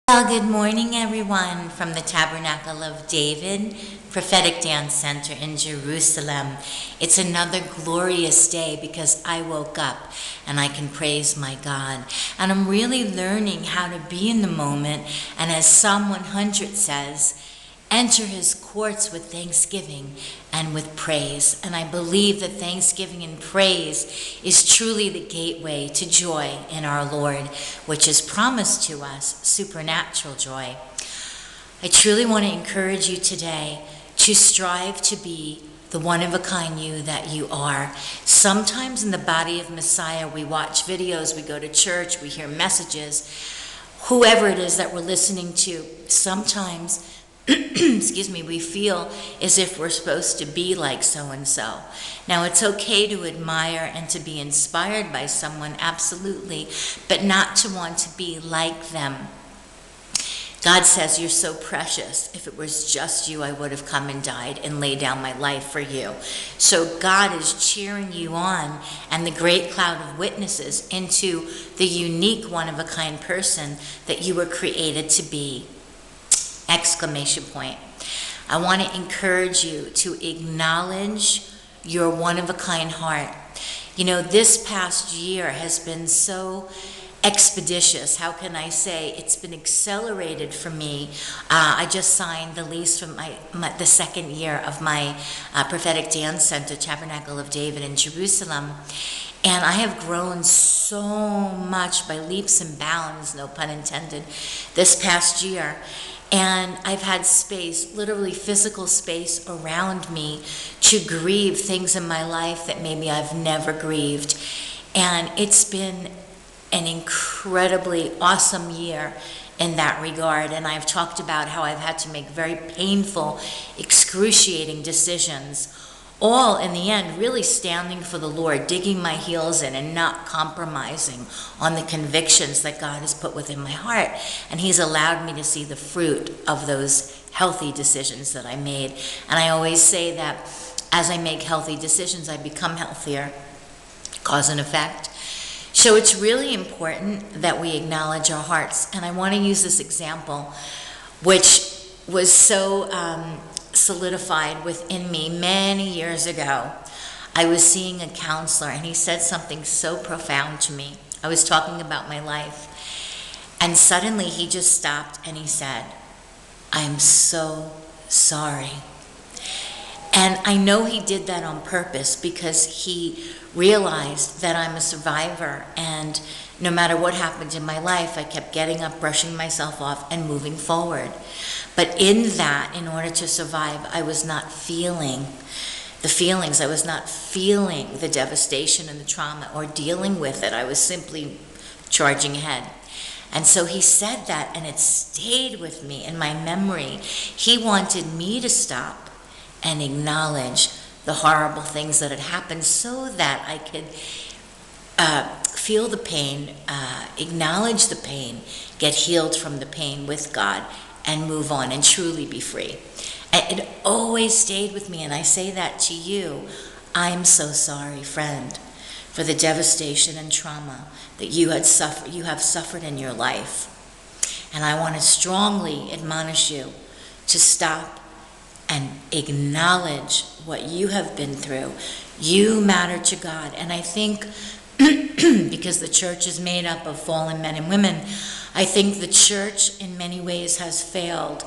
Well, good morning, everyone, from the Tabernacle of David Prophetic Dance Center in Jerusalem. It's another glorious day because I woke up and I can praise my God. And I'm really learning how to be in the moment. And as Psalm 100 says, enter his courts with thanksgiving and with praise. And I believe that thanksgiving and praise is truly the gateway to joy in our Lord, which is promised to us, supernatural joy. I truly want to encourage you today to strive to be the one-of-a-kind you that you are. Sometimes in the body of Messiah, we watch videos, we go to church, we hear messages, whoever it is that we're listening to, sometimes excuse me, we feel as if we're supposed to be like so-and-so. Now, it's okay to admire and to be inspired by someone, absolutely, but not to want to be like them. God says, you're so precious. If it was just you, I would have come and died and laid down my life for you. So God is cheering you on and the great cloud of witnesses into the unique one-of-a-kind person that you were created to be. Exclamation point. I want to encourage you to acknowledge your one-of-a-kind heart. You know, this past year has been so expeditious. How can I say? It's been accelerated for me. I just signed the lease from the second year of my prophetic dance center, Tabernacle of David in Jerusalem. And I have grown so much by leaps and bounds, no pun intended, this past year. And I've had space, literally physical space around me to grieve things in my life that maybe I've never grieved. And it's been an incredibly awesome year in that regard. And I've talked about how I've had to make very painful, excruciating decisions, all in the end really standing for the Lord, digging my heels in and not compromising on the convictions that God has put within my heart. And he's allowed me to see the fruit of those healthy decisions that I made. And I always say that as I make healthy decisions, I become healthier, cause and effect. So it's really important that we acknowledge our hearts. And I want to use this example, which was so solidified within me many years ago. I was seeing a counselor and he said something so profound to me. I was talking about my life and suddenly he just stopped and he said, I'm so sorry. And I know he did that on purpose because he realized that I'm a survivor and no matter what happened in my life, I kept getting up, brushing myself off, and moving forward. But in that, in order to survive, I was not feeling the feelings. I was not feeling the devastation and the trauma or dealing with it. I was simply charging ahead. And so he said that, and it stayed with me in my memory. He wanted me to stop and acknowledge the horrible things that had happened so that I could feel the pain, acknowledge the pain, get healed from the pain with God, and move on and truly be free. And it always stayed with me, and I say that to you. I'm so sorry, friend, for the devastation and trauma that you have suffered in your life. And I want to strongly admonish you to stop and acknowledge what you have been through. You matter to God. And I think because the church is made up of fallen men and women, I think the church in many ways has failed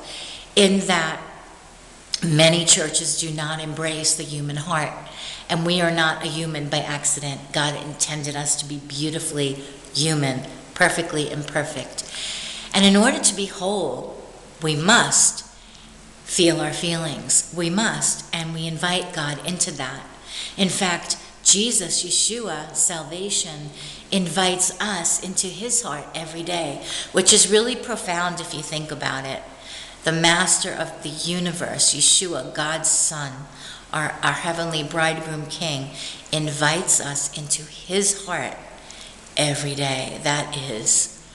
in that many churches do not embrace the human heart. And we are not a human by accident. God intended us to be beautifully human, perfectly imperfect. And in order to be whole, we must feel our feelings. We must, and we invite God into that. In fact, Jesus, Yeshua, salvation, invites us into his heart every day, which is really profound if you think about it. The master of the universe, Yeshua, God's son, our heavenly bridegroom king, invites us into his heart every day. That is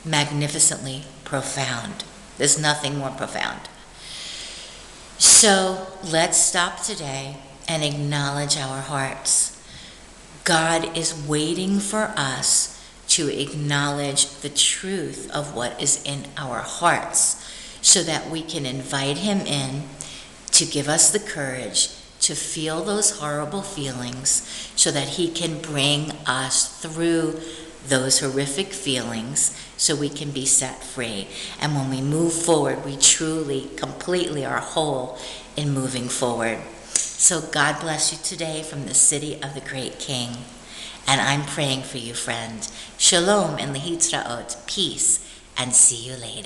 magnificently profound. There's nothing more profound. So let's stop today and acknowledge our hearts. God is waiting for us to acknowledge the truth of what is in our hearts so that we can invite him in to give us the courage to feel those horrible feelings so that he can bring us through those horrific feelings so we can be set free. And when we move forward, we truly, completely are whole in moving forward. So God bless you today from the city of the great King. And I'm praying for you, friend. Shalom and lehitraot, peace, and see you later.